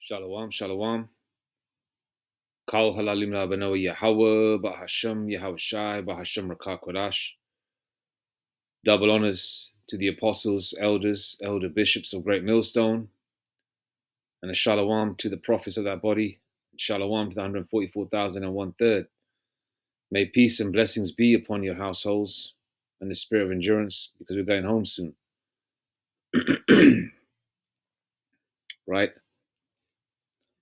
Shalom, shalom. Kal halalim la beno Yahweh, Bahashem, Yahweh Shai, Bahashem Rakah Kodash. Double honors to the apostles, elders, elder bishops of Great Millstone, and a shalom to the prophets of that body. Shalom to the 144,000 and one third. May peace and blessings be upon your households and the spirit of endurance, because we're going home soon. Right?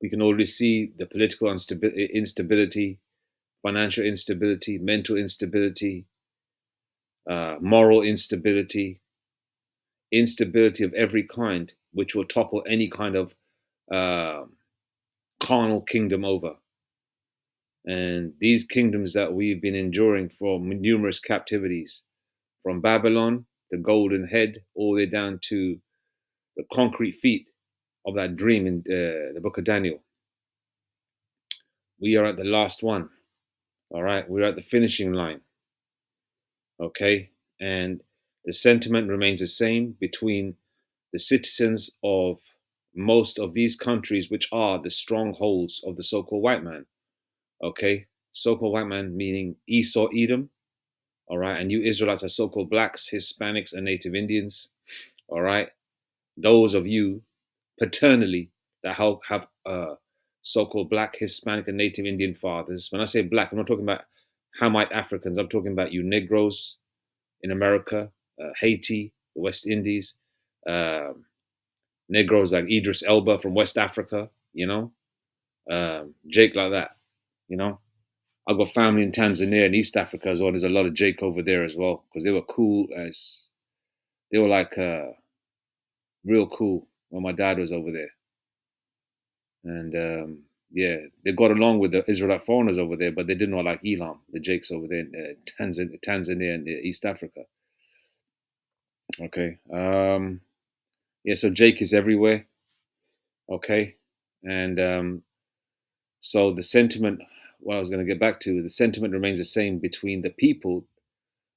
We can already see the political instability, financial instability, mental instability, moral instability of every kind, which will topple any kind of uh, carnal kingdom over. And these kingdoms that we've been enduring for numerous captivities, from Babylon, the golden head, all the way down to the concrete feet of that dream in the book of Daniel. We are at the last one. All right, we're at the finishing line. Okay, and the sentiment remains the same between the citizens of most of these countries, which are the strongholds of the so-called white man. Okay, so-called white man meaning Esau, Edom. All right, and you Israelites are so-called blacks, Hispanics, and Native Indians. All right, those of you paternally that have so-called black, Hispanic, and Native Indian fathers. When I say black, I'm not talking about Hamite Africans. I'm talking about you Negroes in America, Haiti, the West Indies, Negroes like Idris Elba from West Africa, Jake like that, you know. I've got family in Tanzania and East Africa as well. There's a lot of Jake over there as well, because they were cool as they were like real cool when my dad was over there. And yeah, they got along with the Israelite foreigners over there, but they did not like Elam, the Jakes over there in Tanzania and East Africa. Okay. Yeah, so Jake is everywhere. Okay. And so the sentiment, what I was going to get back to, the sentiment remains the same between the people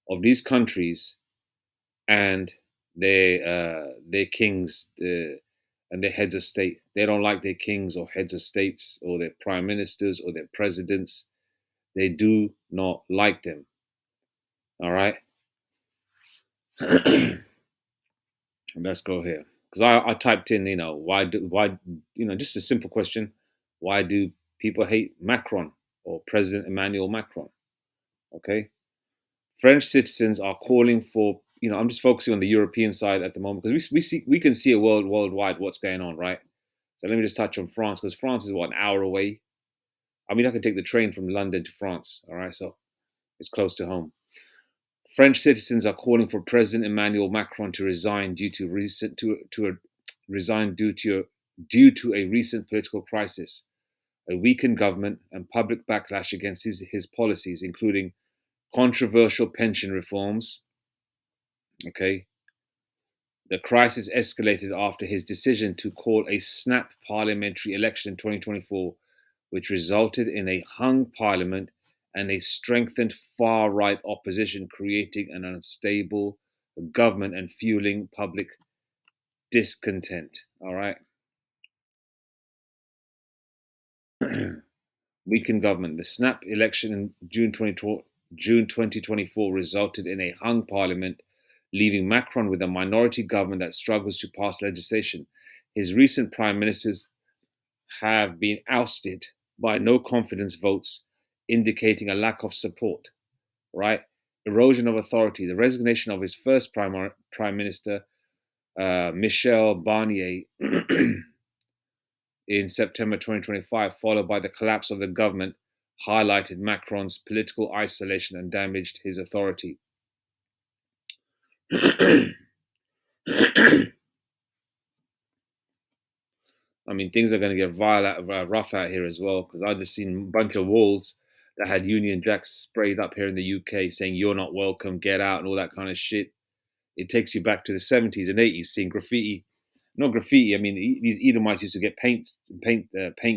of these countries and their kings and their heads of state. They don't like their kings or heads of states or their prime ministers or their presidents. They do not like them. All right. Let's go here, because I typed in, why, just a simple question: why do people hate Macron or President Emmanuel Macron? Okay, French citizens are calling for, I'm just focusing on the European side at the moment, because we can see a worldwide what's going on, right? So let me just touch on France, because France is what, an hour away. I mean, I can take the train from London to France. All right, so it's close to home. French citizens are calling for President Emmanuel Macron to resign due to a recent political crisis, a weakened government, and public backlash against his policies, including controversial pension reforms. Okay. The crisis escalated after his decision to call a snap parliamentary election in 2024, which resulted in a hung parliament and a strengthened far-right opposition, creating an unstable government and fueling public discontent. All right. Weakened government. The snap election in June 2024 resulted in a hung parliament, leaving Macron with a minority government that struggles to pass legislation. His recent prime ministers have been ousted by no confidence votes, indicating a lack of support. Right? Erosion of authority. The resignation of his first prime minister, Michel Barnier, in September 2025, followed by the collapse of the government, highlighted Macron's political isolation and damaged his authority. I mean, things are going to get rough out here as well, because I've just seen a bunch of walls that had Union Jacks sprayed up here in the UK saying, "You're not welcome, get out," and all that kind of shit. It takes you back to the 70s and 80s, seeing graffiti. Not graffiti, I mean, these Edomites used to get paint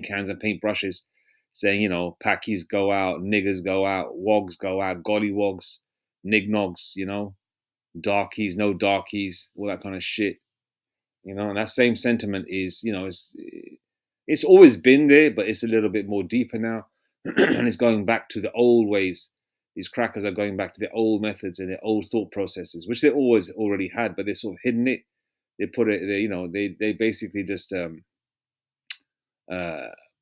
cans and paint brushes saying, Packies go out, niggers go out, wogs go out, gollywogs, nignogs, darkies, no darkies, all that kind of shit. And that same sentiment is, It's always been there, but it's a little bit more deeper now, and it's going back to the old ways. These crackers are going back to their old methods and their old thought processes, which they always already had, but they sort of hidden it. They put it, they basically just uh,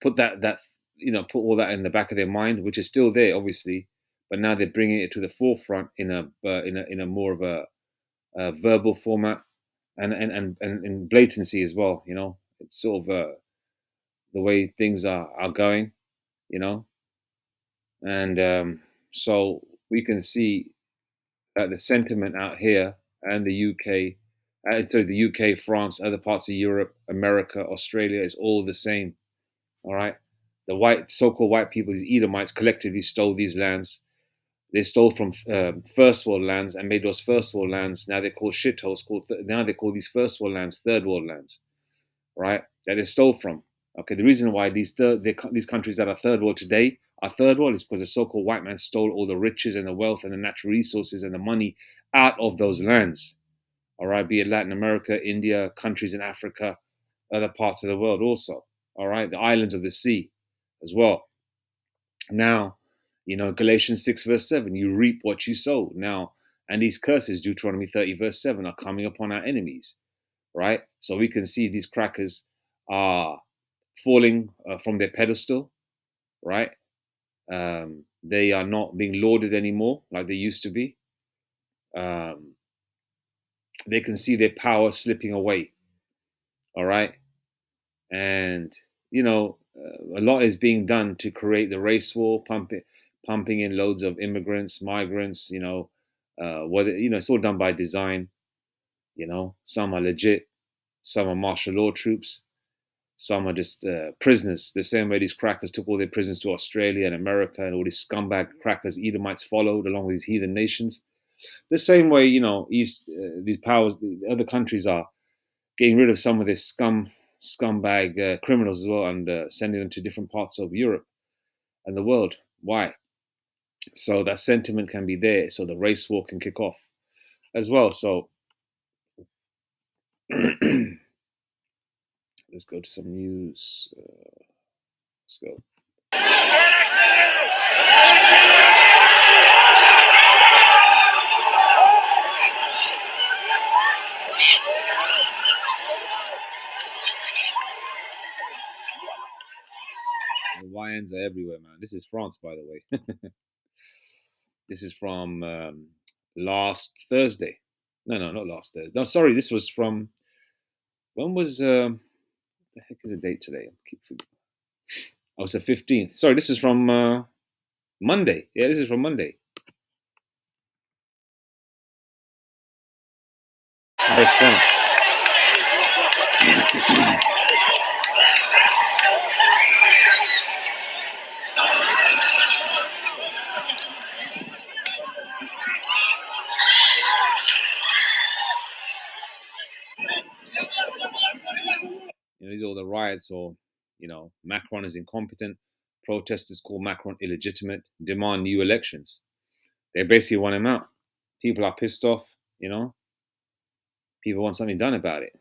put put all that in the back of their mind, which is still there, obviously, but now they're bringing it to the forefront in a more of a verbal format and in blatancy as well. It's sort of the way things are going. You know, and so we can see that the sentiment out here and the UK, the UK, France, other parts of Europe, America, Australia is all the same. All right, the so-called white people, these Edomites, collectively stole these lands. They stole from first world lands and made those first world lands. Now they're called shitholes. Now they call these first world lands third world lands, right? That they stole from. Okay, the reason why these countries that are third world today are third world is because the so-called white man stole all the riches and the wealth and the natural resources and the money out of those lands. All right, be it Latin America, India, countries in Africa, other parts of the world also. All right, the islands of the sea as well. Now, Galatians 6 verse 7, you reap what you sow. Now, and these curses, Deuteronomy 30 verse 7, are coming upon our enemies, right? So we can see these crackers are falling from their pedestal, right? They are not being lauded anymore like they used to be. They can see their power slipping away, all right? And, a lot is being done to create the race war, pumping in loads of immigrants, migrants, it's all done by design. Some are legit, some are martial law troops, some are just prisoners. The same way these crackers took all their prisoners to Australia and America, and all these scumbag crackers, Edomites, followed along with these heathen nations. The same way, these powers, the other countries are getting rid of some of this scumbag criminals as well, and sending them to different parts of Europe and the world. Why? So that sentiment can be there, so the race war can kick off as well. So let's go to some news. Let's go. The YNs are everywhere, man. This is France, by the way. This is from last Thursday. No, not last Thursday. No, sorry. This was from, when was the heck is the date today? Oh, it's the 15th. Sorry, this is from Monday. Yeah, this is from Monday. Paris, France. These are all the riots, or Macron is incompetent. Protesters call Macron illegitimate, demand new elections. They basically want him out. People are pissed off. People want something done about it.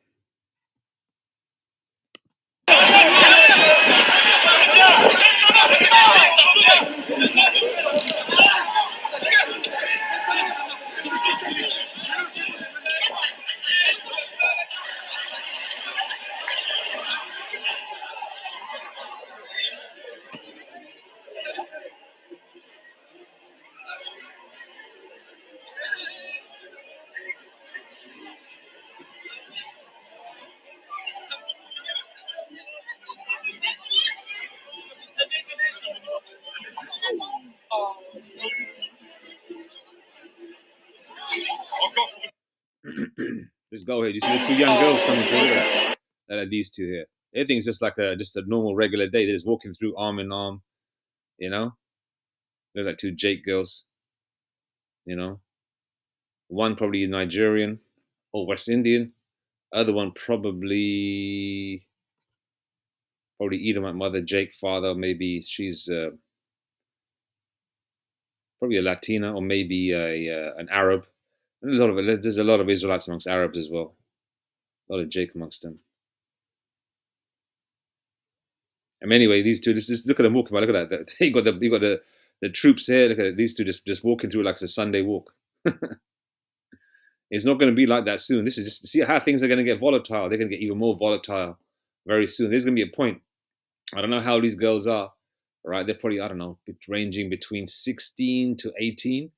Let's go here. You see the two young girls coming forward? That are these two here. Everything's just like just a normal regular day. They're just walking through arm in arm. They're like two Jake girls. One probably Nigerian or West Indian. Other one probably Edomite mother, Jake father. Maybe she's probably a Latina, or maybe an Arab. And there's a lot of Israelites amongst Arabs as well. A lot of Jake amongst them. Anyway, these two, just look at them walking by. Look at that. You got the troops here. Look at it. These two just walking through like it's a Sunday walk. It's not going to be like that soon. This is just see how things are going to get volatile. They're going to get even more volatile very soon. There's going to be a point. I don't know how these girls are. Right? They're probably, I don't know, ranging between 16 to 18.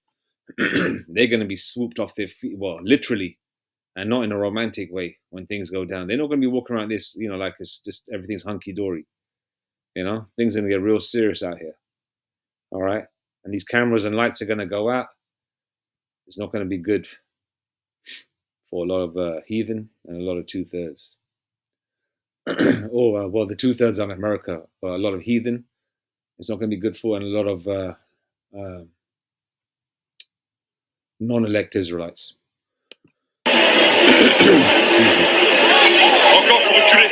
They're going to be swooped off their feet. Well, literally, and not in a romantic way when things go down. They're not going to be walking around this, like it's just everything's hunky dory. Things are going to get real serious out here. All right. And these cameras and lights are going to go out. It's not going to be good for a lot of heathen and a lot of 2/3. Well, the 2/3 on America, a lot of heathen. It's not going to be good for, and a lot of non-elect Israelites. Excuse me. Encore faut reculer.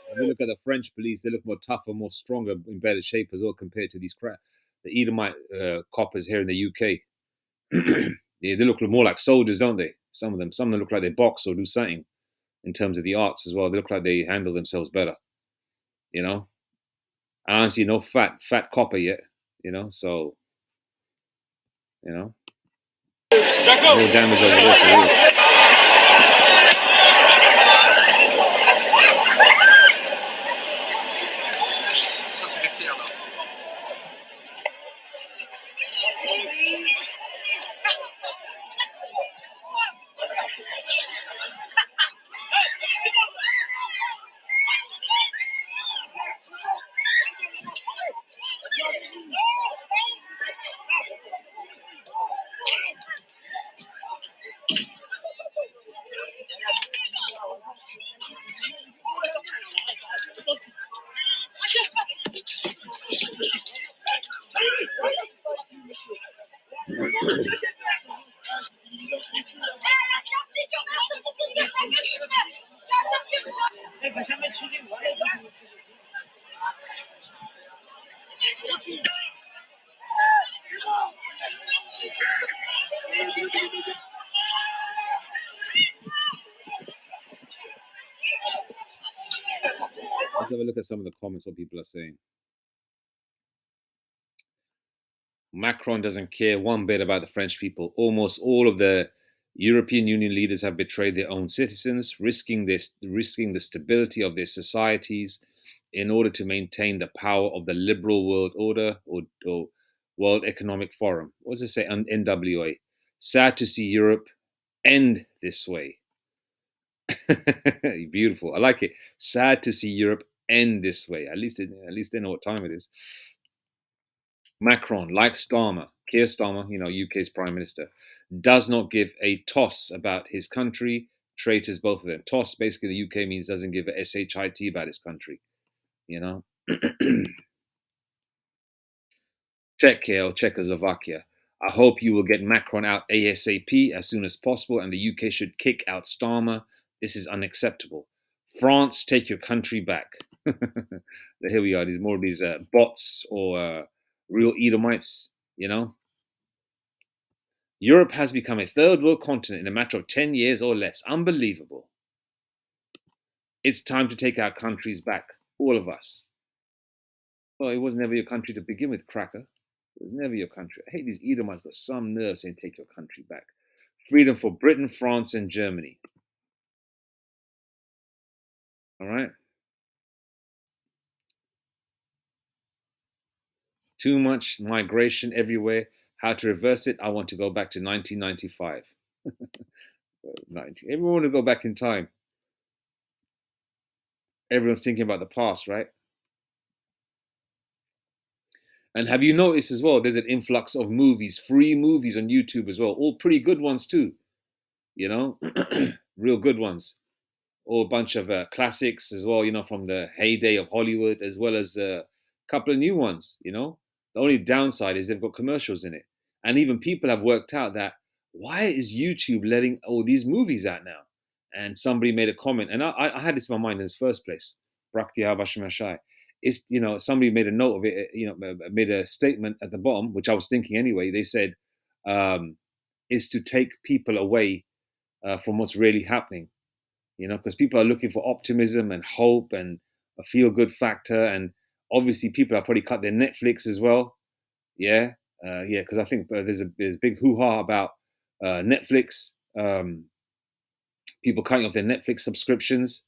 If you look at the French police, they look more tougher, more stronger, in better shape as well compared to these the Edomite coppers here in the UK. Yeah, they look more like soldiers, don't they? Some of them look like they box or do something in terms of the arts as well. They look like they handle themselves better. I don't see no fat copper yet. So no damage over there for real. Let's have a look at some of the comments, what people are saying. Macron doesn't care one bit about the French people. Almost all of the European Union leaders have betrayed their own citizens, risking the stability of their societies in order to maintain the power of the liberal world order or World Economic Forum. What does it say? NWA. Sad to see Europe end this way. Beautiful. I like it. Sad to see Europe end this way. At least they know what time it is. Macron, like Keir Starmer, UK's Prime Minister, does not give a toss about his country. Traitors, both of them. Toss, basically, the UK means doesn't give a shit about his country. Czechoslovakia. I hope you will get Macron out ASAP as soon as possible, and the UK should kick out Starmer. This is unacceptable. France, take your country back. Here we are. There's more of these bots or real Edomites, Europe has become a third world continent in a matter of 10 years or less. Unbelievable. It's time to take our countries back, all of us. Well, it was never your country to begin with, cracker. It was never your country. I hate these Edomites got some nerve saying take your country back. Freedom for Britain, France, and Germany. All right? Too much migration everywhere. How to reverse it? I want to go back to 1995. Everyone want to go back in time. Everyone's thinking about the past, right? And have you noticed as well, there's an influx of movies, free movies on YouTube as well. All pretty good ones too, real good ones. All a bunch of classics as well, from the heyday of Hollywood, as well as a couple of new ones, The only downside is they've got commercials in it. And even people have worked out that why is YouTube letting all these movies out now? And somebody made a comment, and I had this in my mind in the first place. It's, somebody made a note of it, made a statement at the bottom, which I was thinking anyway. They said, is to take people away from what's really happening, because people are looking for optimism and hope and a feel good factor. And obviously, people are probably cut their Netflix as well. Yeah. Yeah. Because I think there's big hoo ha about Netflix, people cutting off their Netflix subscriptions,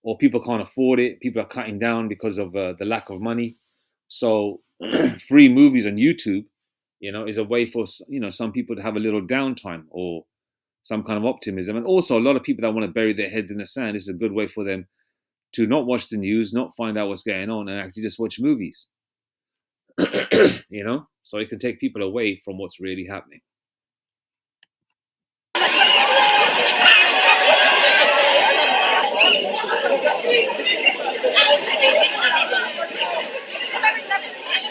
or people can't afford it. People are cutting down because of the lack of money. So free movies on YouTube, is a way for some people to have a little downtime or some kind of optimism. And also, a lot of people that want to bury their heads in the sand, this is a good way for them to not watch the news, not find out what's going on, and actually just watch movies. So it can take people away from what's really happening.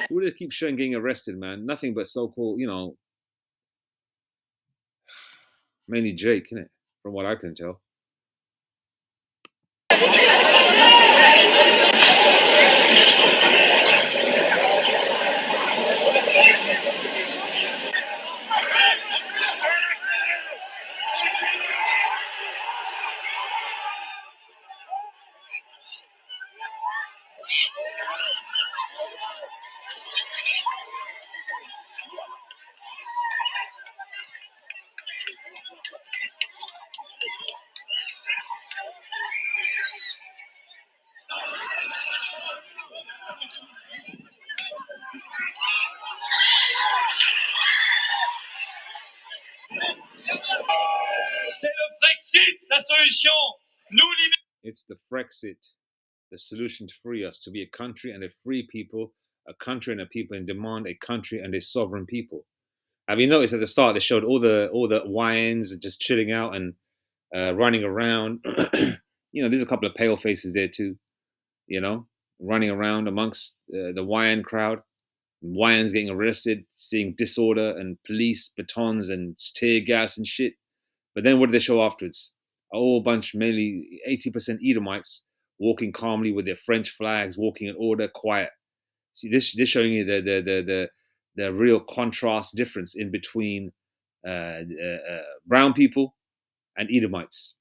Who do they keep showing getting arrested, man? Nothing but so-called, mainly Jake, innit? From what I can tell. C'est le Brexit, la solution. Nous It's the Frexit, the solution to free us, to be a country and a free people, a country and a people in demand, a country and a sovereign people. Have you noticed at the start they showed all the YNs just chilling out and running around? There's a couple of pale faces there too. Running around amongst the YN crowd. YNs getting arrested, seeing disorder and police batons and tear gas and shit. But then what did they show afterwards? A whole bunch, mainly 80% Edomites, walking calmly with their French flags, walking in order, quiet. See, this showing you the real contrast difference in between brown people and Edomites.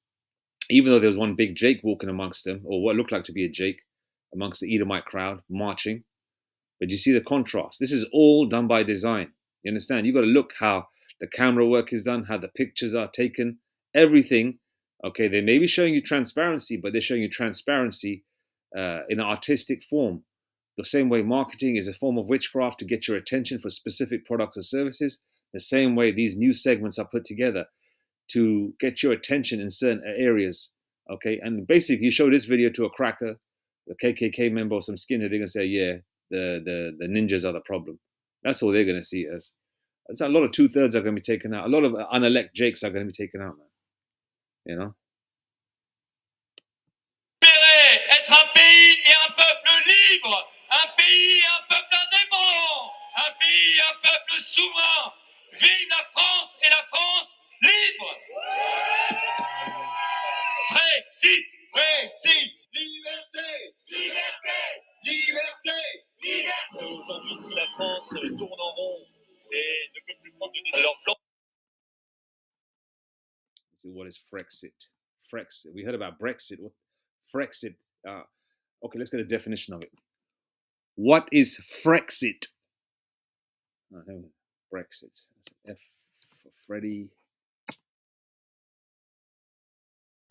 Even though there was one big Jake walking amongst them, or what looked like to be a Jake amongst the Edomite crowd marching, but you see the contrast. This is all done by design. You understand? You've got to look how the camera work is done, how the pictures are taken, everything. Okay, they may be showing you transparency, but they're showing you transparency in an artistic form. The same way marketing is a form of witchcraft to get your attention for specific products or services, the same way these new segments are put together to get your attention in certain areas. Okay, and basically, you show this video to a cracker, a KKK member, or some skinhead, they're gonna say, "Yeah, the ninjas are the problem." That's all they're gonna see it as. That's a lot of 2/3 are gonna be taken out. A lot of unelect Jakes are gonna be taken out, man. You know. libérés, être un pays et un peuple libre, un pays et un peuple indépendant, un pays et un peuple souverain. Vive la France et la France libre. Frexit, Frexit, liberté, liberté, liberté, liberté. Aujourd'hui, si la France tourne en rond et ne peut plus prendre de leur plan. See, what is Frexit? Frexit. We heard about Brexit. What Frexit? Okay, let's get a definition of it. What is Frexit? Brexit. F for Freddie.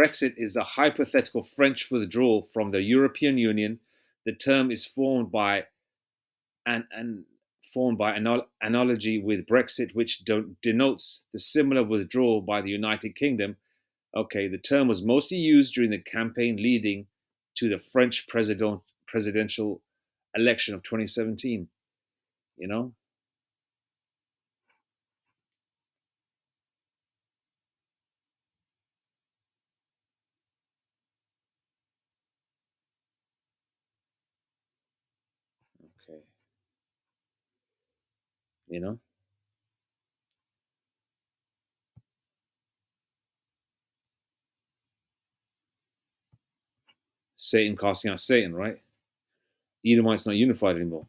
Brexit is the hypothetical French withdrawal from the European Union. The term is formed by analogy with Brexit, which denotes the similar withdrawal by the United Kingdom. Okay, the term was mostly used during the campaign leading to the French presidential election of 2017. You know? Okay. You know? Satan casting out Satan, right? Edomite's not unified anymore.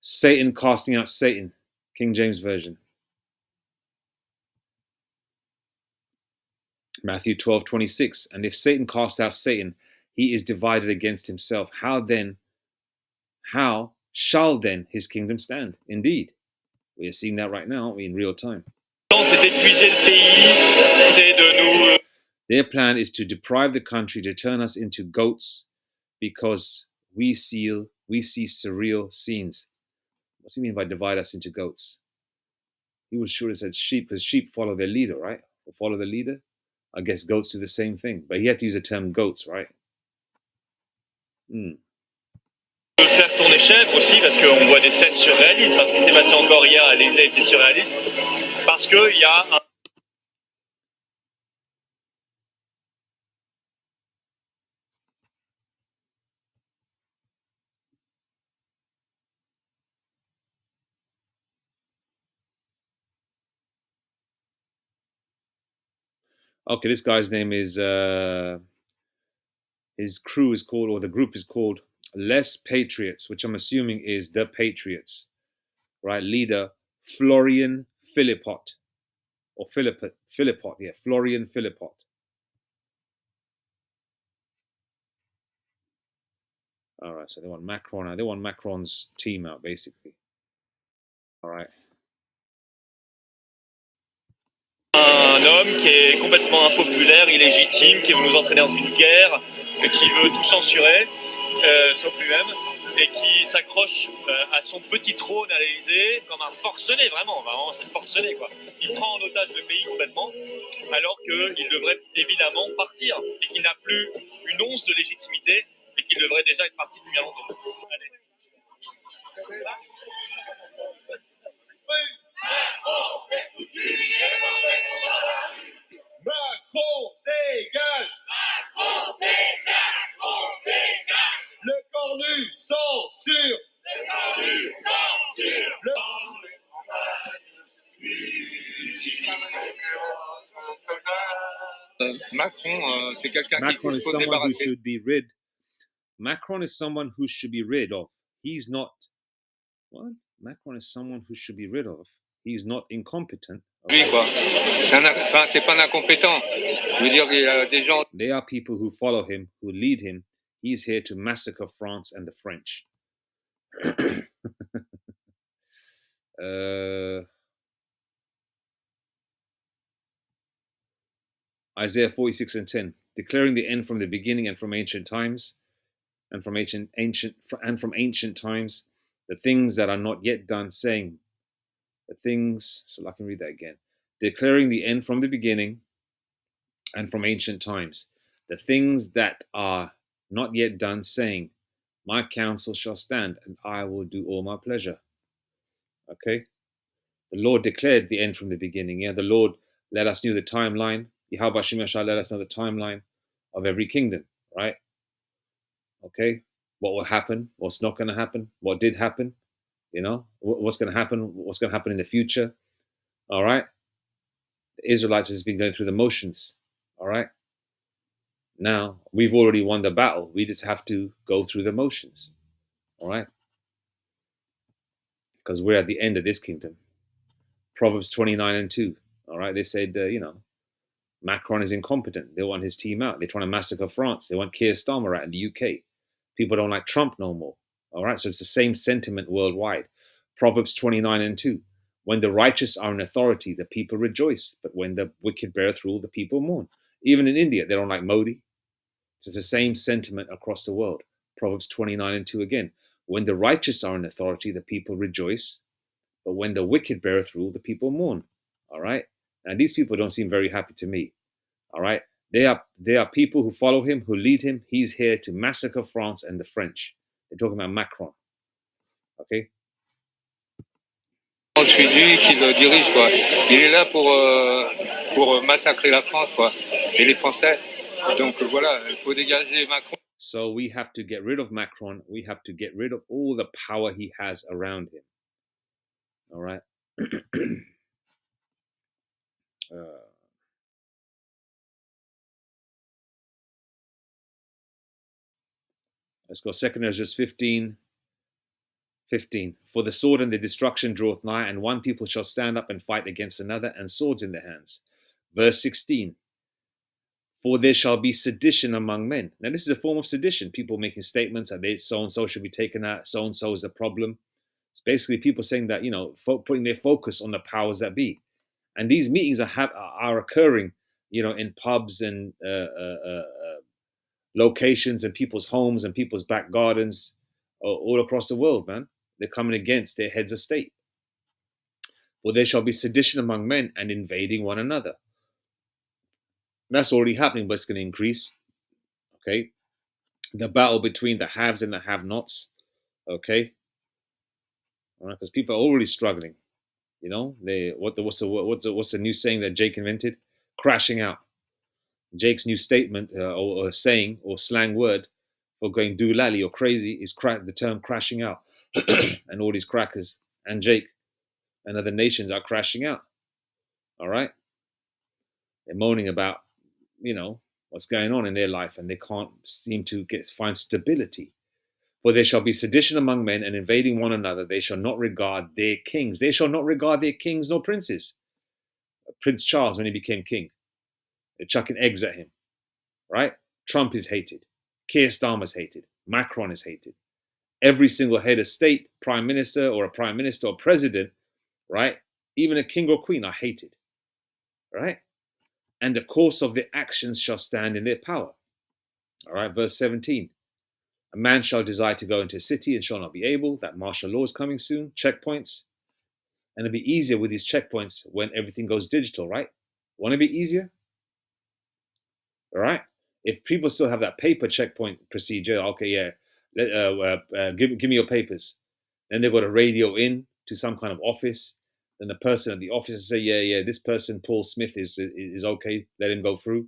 Satan casting out Satan, King James Version. Matthew 12:26. And if Satan cast out Satan, he is divided against himself. How shall then his kingdom stand? Indeed. We are seeing that right now, aren't we, in real time? Their plan is to deprive the country, to turn us into goats, because we see surreal scenes. What's he mean by divide us into goats? He would sure have said sheep, because sheep follow their leader, right? Or follow the leader. I guess goats do the same thing, but he had to use the term goats, right? Faire tourner chèvre aussi parce qu'on voit des scènes surréalistes. Enfin, ce qui s'est passé encore hier à l'Élysée était surréaliste parce qu'il y a un. Okay, this guy's name is his crew is called, or the group is called Less Patriots, which I'm assuming is the Patriots, right? Leader Florian Philippot, or Philippot, yeah, Florian Philippot. All right, so they want Macron out. They want Macron's team out, basically. All right. Un homme qui est complètement impopulaire, illégitime, qui veut nous entraîner dans une guerre, qui veut tout censurer, sauf lui-même, et qui s'accroche à son petit trône à l'Élysée comme un forcené, vraiment c'est forcené, quoi. Il prend en otage le pays complètement, alors qu'il devrait évidemment partir, et qu'il n'a plus une once de légitimité, et qu'il devrait déjà être parti depuis bien longtemps. Allez. Macron dégage! Macron dégage! Macron dégage! Le cornu censure! Le cornu censure! Macron, c'est quelqu'un Macron qui is faut someone who débarrasser. should be rid. Macron is someone who should be rid of. He's not. What? Macron is someone who should be rid of. He's not incompetent. Lui, quoi. C'est pas un incompétent. Je veux dire, il y a des gens. They are people who follow him, who lead him. He's here to massacre France and the French. Isaiah 46:10, declaring the end from the beginning and from ancient times, and from ancient times, the things that are not yet done, saying the things. So I can read that again. Declaring the end from the beginning and from ancient times, the things that are not yet done, saying, my counsel shall stand, and I will do all my pleasure. Okay? The Lord declared the end from the beginning. Yeah, the Lord let us know the timeline. Yahweh Shemashah let us know the timeline of every kingdom, right? Okay? What will happen? What's not going to happen? What did happen? You know, what's going to happen? What's going to happen in the future? All right? The Israelites has been going through the motions. All right? Now, we've already won the battle. We just have to go through the motions. All right? Because we're at the end of this kingdom. Proverbs 29:2. All right? They said, Macron is incompetent. They want his team out. They're trying to massacre France. They want Keir Starmer out in the UK. People don't like Trump no more. All right? So it's the same sentiment worldwide. Proverbs 29:2. When the righteous are in authority, the people rejoice. But when the wicked beareth rule, the people mourn. Even in India, they don't like Modi. So it's the same sentiment across the world. Proverbs 29:2 again. When the righteous are in authority, the people rejoice. But when the wicked beareth rule, the people mourn. All right? And these people don't seem very happy to me. All right? They are people who follow him, who lead him. He's here to massacre France and the French. They're talking about Macron. Okay? Suit lui qui le dirige, quoi. Il est là pour massacrer la France, quoi. Et les Français. Donc voilà, il faut dégager Macron. So we have to get rid of Macron. We have to get rid of all the power he has around him. All right? Let's go. 2 Ezra 15. For the sword and the destruction draweth nigh, and one people shall stand up and fight against another, and swords in their hands. Verse 16. For there shall be sedition among men. Now, this is a form of sedition. People making statements that so and so should be taken out, so and so is a problem. It's basically people saying that, putting their focus on the powers that be. And these meetings are occurring, in pubs and locations and people's homes and people's back gardens all across the world, man. They're coming against their heads of state. For there shall be sedition among men and invading one another. That's already happening, but it's going to increase. Okay. The battle between the haves and the have-nots. Okay. All right, because people are already struggling. What's the new saying that Jake invented? Crashing out. Jake's new statement or saying or slang word for going doolally or crazy is the term crashing out. And all these crackers and Jake and other nations are crashing out. All right. They're moaning about, what's going on in their life, and they can't seem to find stability. For there shall be sedition among men and invading one another. They shall not regard their kings. They shall not regard their kings nor princes. Prince Charles, when he became king, they're chucking eggs at him, right? Trump is hated. Keir Starmer's hated. Macron is hated. Every single head of state, prime minister or president, right? Even a king or queen are hated, right? And the course of their actions shall stand in their power. All right, verse 17. A man shall desire to go into a city and shall not be able. That martial law is coming soon. Checkpoints. And it'll be easier with these checkpoints when everything goes digital, right? Want to be easier? All right. If people still have that paper checkpoint procedure, okay, yeah, give me your papers. Then they've got to radio in to some kind of office. Then the person at the office say, yeah, this person, Paul Smith, is okay. Let him go through.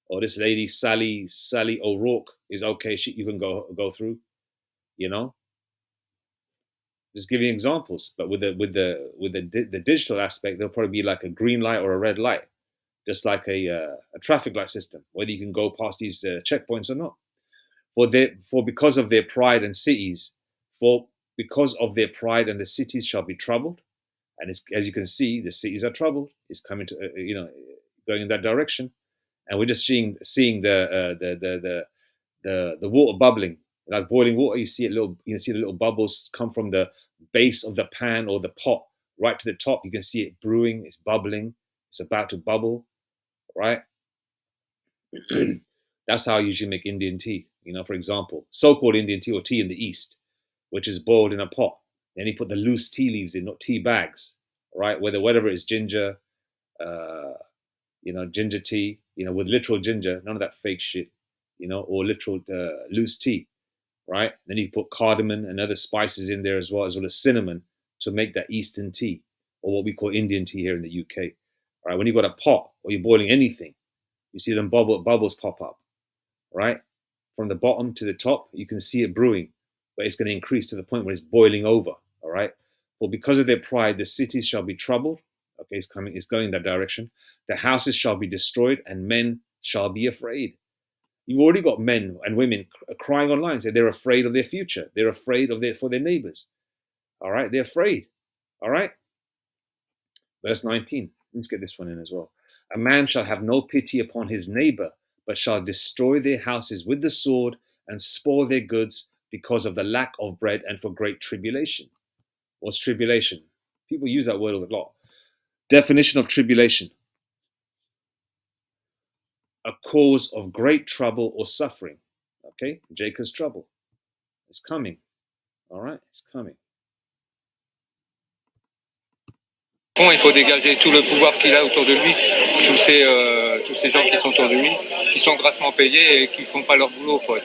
Or this lady, Sally O'Rourke, is okay. You can go through. Just giving examples. But with the digital aspect, there'll probably be like a green light or a red light, just like a traffic light system, whether you can go past these checkpoints or not. For because of their pride and cities, because of their pride and the cities shall be troubled. And as you can see, the cities are troubled. It's coming to going in that direction, and we're just seeing the water bubbling, like boiling water. You see the little bubbles come from the base of the pan or the pot right to the top. You can see it brewing. It's bubbling. It's about to bubble, right? That's how I usually make Indian tea. For example, so-called Indian tea or tea in the East, which is boiled in a pot. Then you put the loose tea leaves in, not tea bags, right? Whatever it is, ginger, ginger tea, with literal ginger, none of that fake shit, or literal loose tea, right? Then you put cardamom and other spices in there as well as cinnamon to make that Eastern tea, or what we call Indian tea here in the UK. All right, when you've got a pot or you're boiling anything, you see them bubbles pop up, right? From the bottom to the top, you can see it brewing, but it's going to increase to the point where it's boiling over, all right? For because of their pride, the cities shall be troubled. Okay, it's going that direction. The houses shall be destroyed, and men shall be afraid. You've already got men and women crying online, saying they're afraid of their future. They're afraid for their neighbors. All right, they're afraid. All right. Verse 19. Let's get this one in as well. A man shall have no pity upon his neighbor, but shall destroy their houses with the sword and spoil their goods because of the lack of bread and for great tribulation. What's tribulation? People use that word a lot. Definition of tribulation: a cause of great trouble or suffering. Okay, Jacob's trouble. It's coming. All right, it's coming. Il faut dégager tout le pouvoir qu'il a autour de lui, tous ces gens qui sont autour de lui, qui sont grassement payés et qui font pas leur boulot, quoi.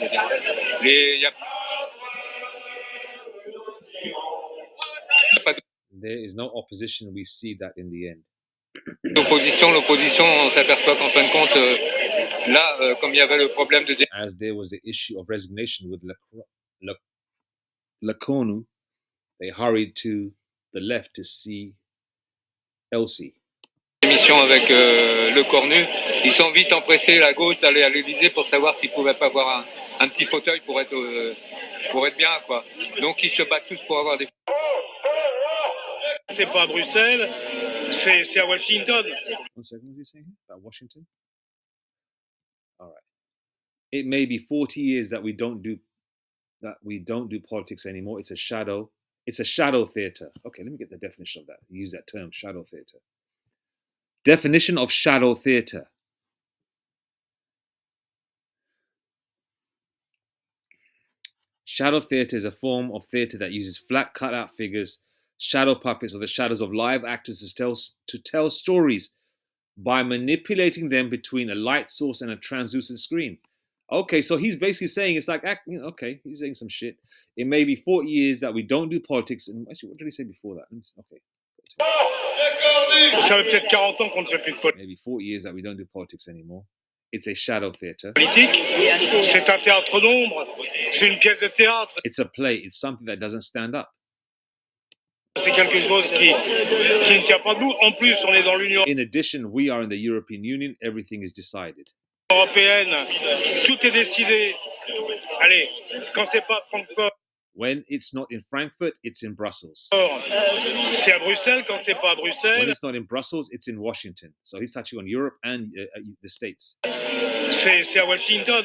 There is no opposition. We see that in the end. L'opposition, on s'aperçoit qu'en fin de compte, là, comme il y avait le problème de... As there was the issue of resignation with Lakonu, they hurried to the left to see Elsie. Émission avec le cornu, ils sont vite empressés à gauche d'aller à l'Élysée pour savoir s'ils pouvaient pas avoir un petit fauteuil pour être bien, quoi. Donc ils se battent tous pour avoir des. C'est pas à Bruxelles, c'est à Washington. 1 second, what did you say here? About Washington? All right. It may be 40 years that we don't do politics anymore. It's a shadow theater. Okay, let me get the definition of that. Use that term, shadow theater. Definition of shadow theater. Shadow theater is a form of theater that uses flat cutout figures, shadow puppets, or the shadows of live actors to tell stories by manipulating them between a light source and a translucent screen. Okay, so he's basically saying it's like, okay, he's saying some shit. It may be 40 years that we don't do politics. And actually, what did he say before that? Okay. Ça fait peut-être 40 ans qu'on ne fait plus de politique. Maybe 40 years that we don't do politics anymore. It's a shadow theater. C'est un théâtre d'ombre. C'est une pièce de théâtre. It's a play. It's something that doesn't stand up. C'est quelque chose qui ne tient pas debout. En plus, on est dans l'Union In addition, we are in the European Union. Everything is decided. européenne. Tout est décidé. Allez, quand c'est pas Francfort, When it's not in Frankfurt, it's in Brussels. c'est à Bruxelles. Quand c'est pas à When Bruxelles, it's not in Brussels, it's in Washington. So he's touching on Europe and the States. c'est à Washington.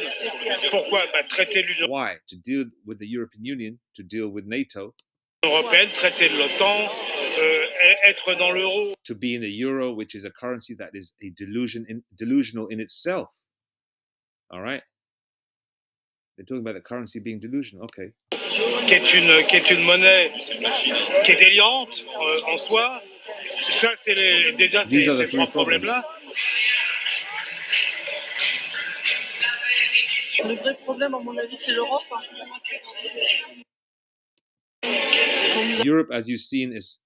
Pourquoi? Traiter l'Union Why? To deal with the European Union, to deal with NATO, européenne, traiter de l'OTAN, être dans l'euro. to be in the euro, which is a currency that is a delusional in itself. All right? They're talking about the currency being delusional. Okay. Qui est une monnaie qui est délirante en soi. Ça, c'est déjà These are the ces three trois problèmes-là. Le vrai problème, à mon avis, c'est l'Europe. Europe, as you've seen, is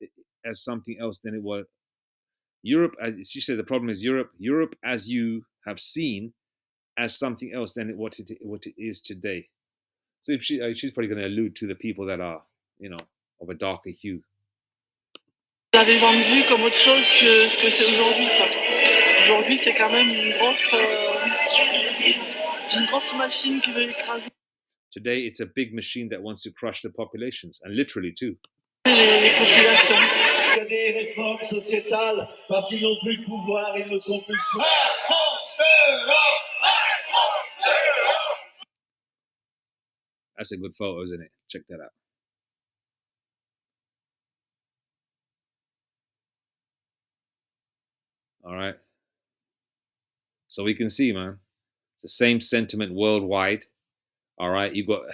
as something else than it was. Europe, as she said, the problem is Europe. Europe, as you have seen, as something else than what it is today. So she's probably going to allude to the people that are, of a darker hue. Vous l'avez vendu comme autre chose que ce que c'est aujourd'hui, quoi. Aujourd'hui, c'est quand même une grosse machine qui veut écraser Today, it's a big machine that wants to crush the populations, and literally too. les populations. Il y a des réformes sociétales parce qu'ils n'ont plus de pouvoir, ils ne sont plus. That's a good photo, isn't it? Check that out. All right. So we can see, man, it's the same sentiment worldwide. All right. You got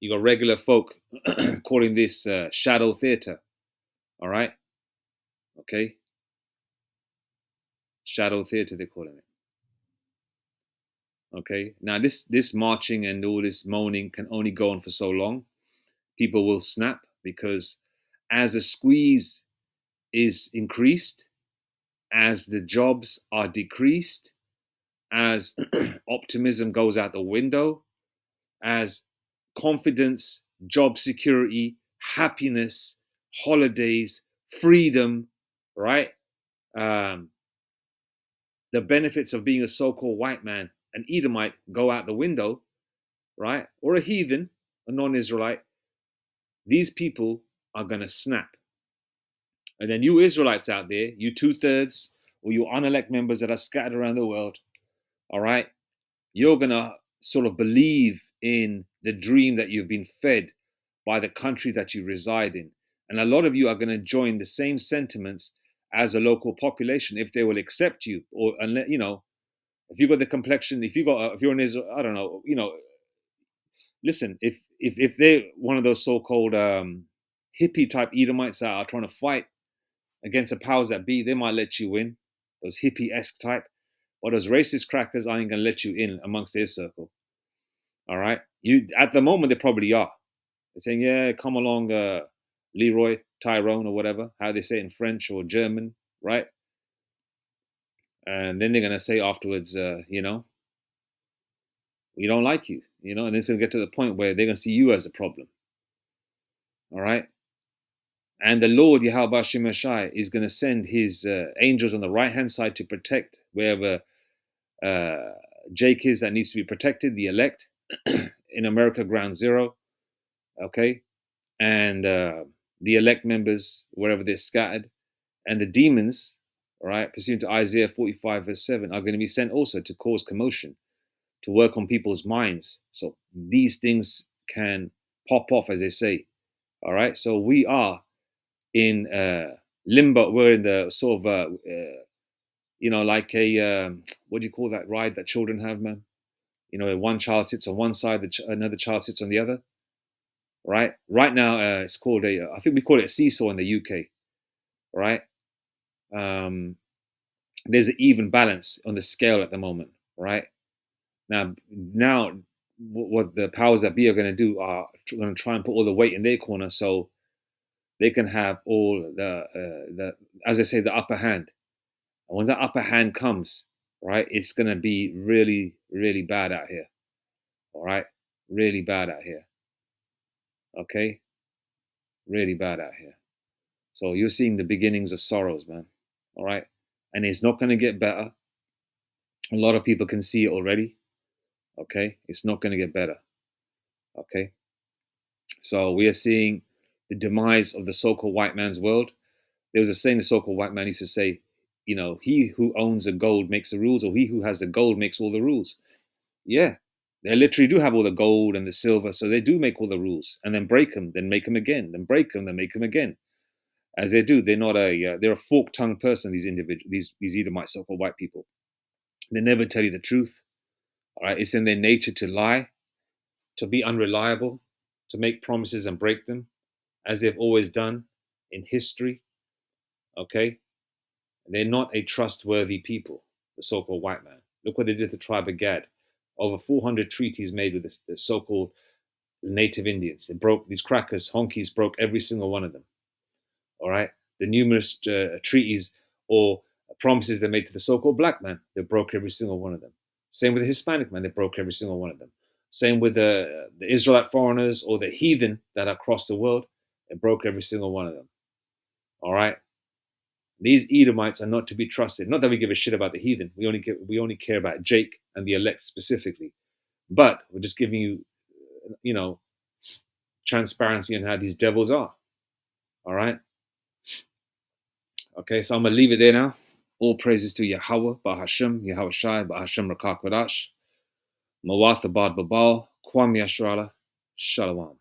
you got regular folk calling this shadow theater. All right. Okay. Shadow theater, they're calling it. Okay. Now this marching and all this moaning can only go on for so long. People will snap because as the squeeze is increased, as the jobs are decreased, as optimism goes out the window, as confidence, job security, happiness, holidays, freedom, right? The benefits of being a so-called white man, an Edomite, go out the window, right? Or a heathen, a non-Israelite. These people are going to snap. And then you Israelites out there, you 2/3, or you unelect members that are scattered around the world, all right, you're going to sort of believe in the dream that you've been fed by the country that you reside in. And a lot of you are going to join the same sentiments as a local population if they will accept you, or unless, if you've got the complexion, if you're an Israel, I don't know, listen, if they're one of those so-called hippie type Edomites that are trying to fight against the powers that be, they might let you in, those hippie-esque type. But those racist crackers aren't going to let you in amongst their circle. All right? You at the moment, they probably are. They're saying, yeah, come along, Leroy, Tyrone, or whatever, how they say it in French or German, right? And then they're going to say afterwards, we don't like you, and it's going to get to the point where they're going to see you as a problem. All right? And the Lord, Yahweh Shemashai, is going to send his angels on the right-hand side to protect wherever Jake is that needs to be protected, the elect, in America, ground zero, okay? And the elect members, wherever they're scattered, and the demons, all right, pursuant to Isaiah 45, verse 7, are going to be sent also to cause commotion, to work on people's minds. So these things can pop off, as they say, all right? So we are in limbo. We're in the sort of, like a, what do you call that ride that children have, man? One child sits on one side, another child sits on the other, right? Right now, it's called I think we call it a seesaw in the UK, right? There's an even balance on the scale at the moment, right? Now, what the powers that be are going to do are going to try and put all the weight in their corner, so they can have all the as I say, the upper hand. And when that upper hand comes, right, it's going to be really, really bad out here. All right, really bad out here. Okay, really bad out here. So you're seeing the beginnings of sorrows, man. All right, and it's not going to get better. A lot of people can see it already. Okay, it's not going to get better. Okay, so we are seeing the demise of the so-called white man's world. There was a saying the so-called white man used to say, he who owns the gold makes the rules, or he who has the gold makes all the rules. Yeah, they literally do have all the gold and the silver, so they do make all the rules, and then break them, then make them again, then break them, then make them again. As they do, they're a fork-tongued person. These individuals, these Edomite so-called white people, they never tell you the truth. All right, it's in their nature to lie, to be unreliable, to make promises and break them, as they've always done in history. Okay, they're not a trustworthy people, the so-called white man. Look what they did to the tribe of Gad. Over 400 treaties made with the so-called native Indians. They broke, these crackers, honkies, broke every single one of them. All right, the numerous treaties or promises they made to the so-called black man, they broke every single one of them. Same with the Hispanic man, they broke every single one of them. Same with the Israelite foreigners or the heathen that are across the world, they broke every single one of them. All right, these Edomites are not to be trusted. Not that we give a shit about the heathen. We only care about Jake and the elect specifically. But we're just giving you, transparency on how these devils are. All right. Okay, so I'm gonna leave it there now. All praises to Yahweh, Bahashem, Yahweh Shai, Bahashem Rakak Wadash, Mawatha Bad Babal, Kwam Yashrala, Shalom.